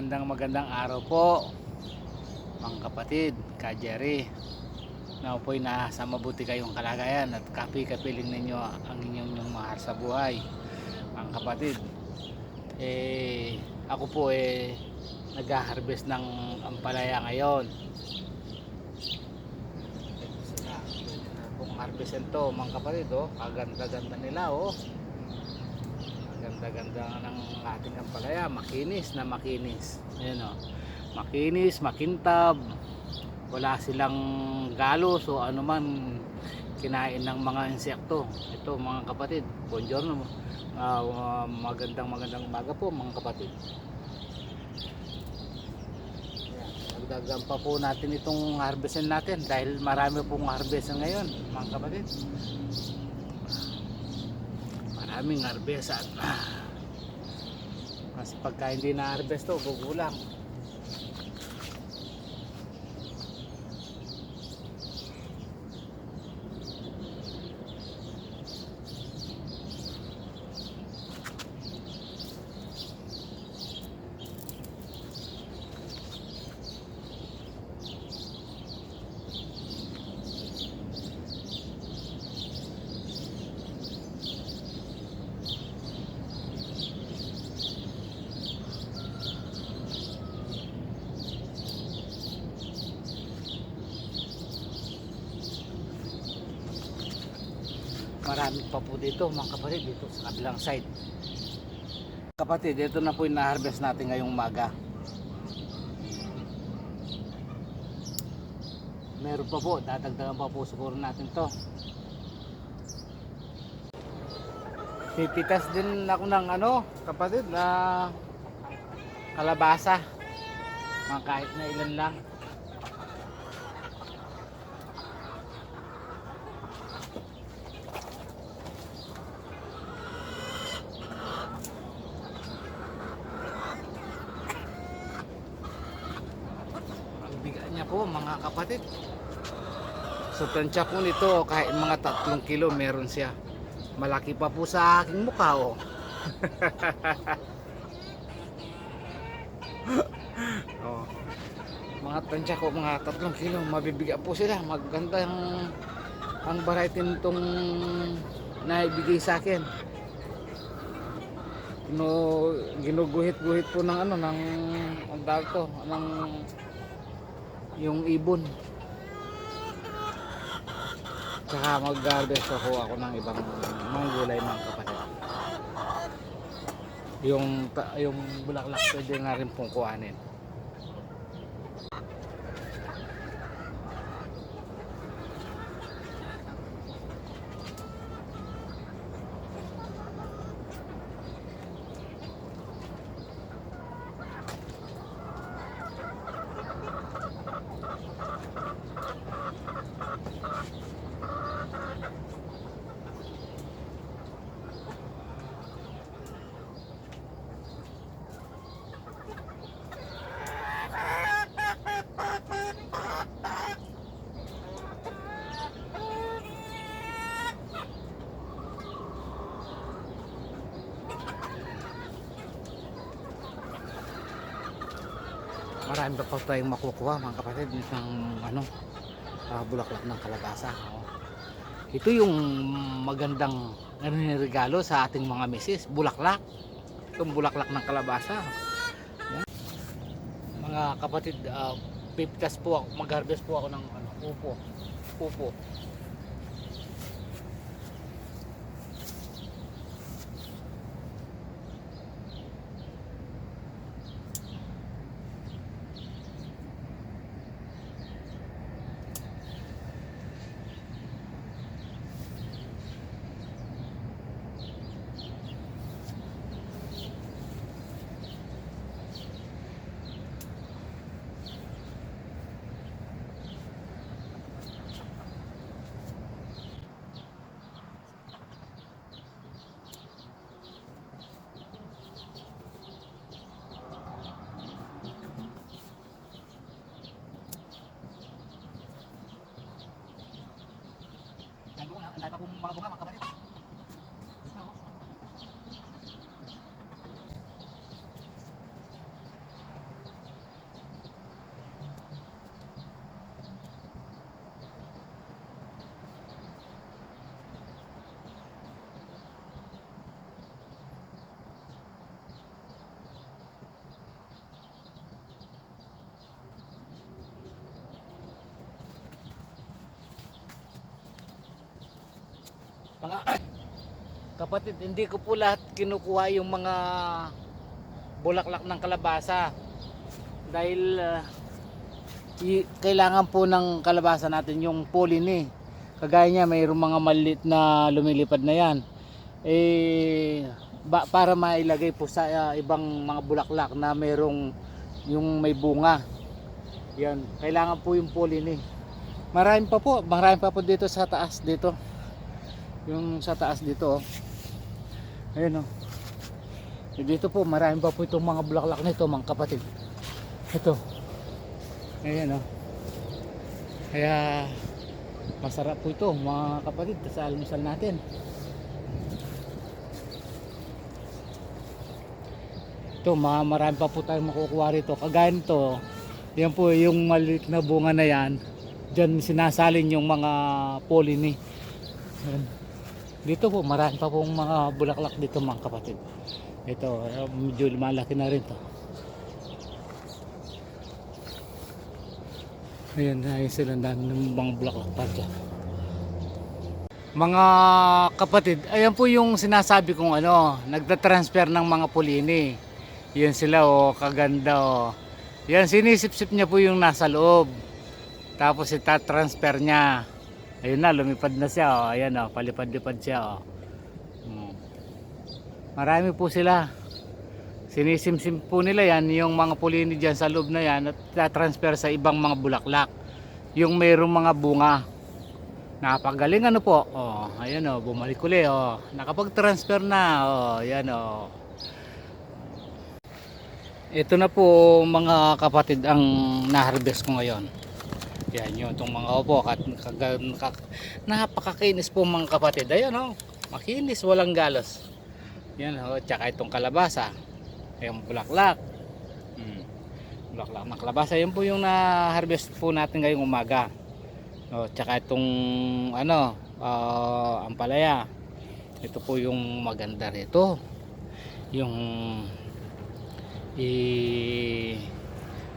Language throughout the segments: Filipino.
Magandang araw po mga kapatid, Ka Jerry. Na po'y nasa mabuti kayong kalagayan at kapi-kapiling ninyo ang inyong mahal sa buhay mga kapatid. Ako po nag-harvest ng ampalaya ngayon. Pwede na pong harvestin to mga kapatid. Kaganda-ganda nila ganda-ganda ng ating ampalaya, makinis na makinis. Ayan makinis, makintab, wala silang galos o anuman kinain ng mga insekto. Ito mga kapatid, buongiorno, magandang umaga po mga kapatid. Dagdagan pa po natin itong harvestin natin dahil marami pong harvestin ngayon mga kapatid. Maraming harvestan kasi pagka hindi na harvest to gugulang. Marami pa po dito mga kapatid, dito sa kabilang side. Kapatid, ito na po yung na-harvest natin ngayong umaga. Meron pa po, dadagdagan pa po siguro natin to. Tititas din ako ng kapatid, na kalabasa. Mga kahit na ilan lang. Po mga kapatid, so tansya po nito kahit mga 3 kilo meron siya. Malaki pa po sa aking mukha mga tansya ko mga 3 kilo, mabibigyan po sila. Maganda ang variety nitong naibigay sa akin. Ginuguhit-guhit po ng ng ang tawag to, ng yung ibon. Saka mag-harvest ako ng ibang mga gulay mga kapatid. Yung bulaklak pwede na rin pong kuhanin. Marami pa tayong makukuha mga kapatid ng bulaklak ng kalabasa. Ito yung magandang regalo sa ating mga misis, bulaklak. Itong bulaklak ng kalabasa. Mga kapatid, piptas po ako, mag-harvest po ako ng upo. Ang dami pa pong mga bunga mga kapatid. Mga kapatid, hindi ko po lahat kinukuha yung mga bulaklak ng kalabasa dahil kailangan po ng kalabasa natin yung pollen eh. Kagaya niya, mayroong mga maliit na lumilipad na yan para mailagay po sa ibang mga bulaklak na mayroong yung may bunga. Yan, kailangan po yung pollen eh. Marami pa po dito sa taas dito. Yung sa taas dito oh. Ayun oh. Dito po marami pa po itong mga bulaklak nito mga kapatid. Ito. Ayan oh. Kaya masarap po ito mga kapatid sa almusal natin. Ito, marami pa po tayong makukuha rito. Kagaya nito, yan po yung maliit na bunga na yan. Diyan sinasalin yung mga pollen eh. Dito po marami pa pong mga bulaklak dito mga kapatid. Ito, medyo malaki na rin to. Ayan, ayun sila, dami ng mga bulaklak pa dyan. Mga kapatid, ayan po yung sinasabi kong nagtatransfer ng mga pulini. Yan sila oh, kaganda oh. Yan, sinisip-sip niya po yung nasa loob. Tapos itatransfer niya. Ayun na, lumipad na siya oh. Ayan oh, palipad-lipad siya oh. Marami po sila. Sinisimsim po nila yan, yung mga pulini dyan sa loob na yan, at transfer sa ibang mga bulaklak. Yung mayroong mga bunga. Napagaling po. Oh, ayan oh, bumalik uli oh. Nakapag-transfer na oh, ayan oh. Ito na po mga kapatid ang na-harvest ko ngayon. Yan yun, itong mga opo. Napakakinis po mga kapatid. Ayan oh, makinis, walang galos. Yan oh, tsaka itong kalabasa. Yung bulaklak. Bulaklak ng kalabasa. Yan po yung na-harvest po natin ngayong umaga. Oh, tsaka itong ampalaya. Ito po yung maganda rito. Yung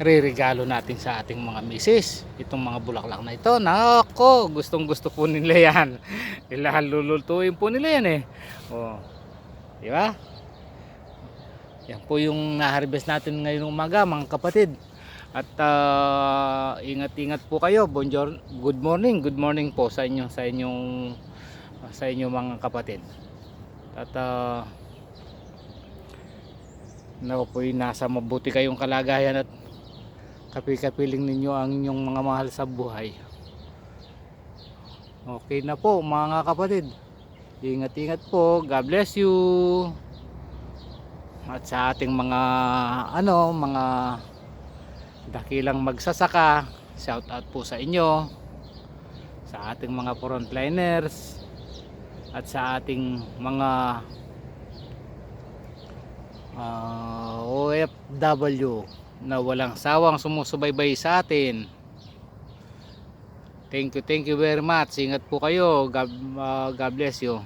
re-regalo natin sa ating mga misis. Itong mga bulaklak na ito. Nako, gustong gusto po nila yan. Lulutuin po nila yan eh. Oh. Di ba? Yan po yung na-harvest natin ngayong umaga mga kapatid. At ingat-ingat po kayo. Bonjour, good morning po sa inyong mga kapatid. At po nasa mabuti kayong kalagayan at kapiling ninyo ang inyong mga mahal sa buhay. Okay na po mga kapatid. Ingat-ingat po. God bless you. At sa ating mga mga dakilang magsasaka, shout out po sa inyo, sa ating mga frontliners, at sa ating mga OFW na walang sawang sumusubaybay sa atin. Thank you very much. Ingat po kayo. God bless you.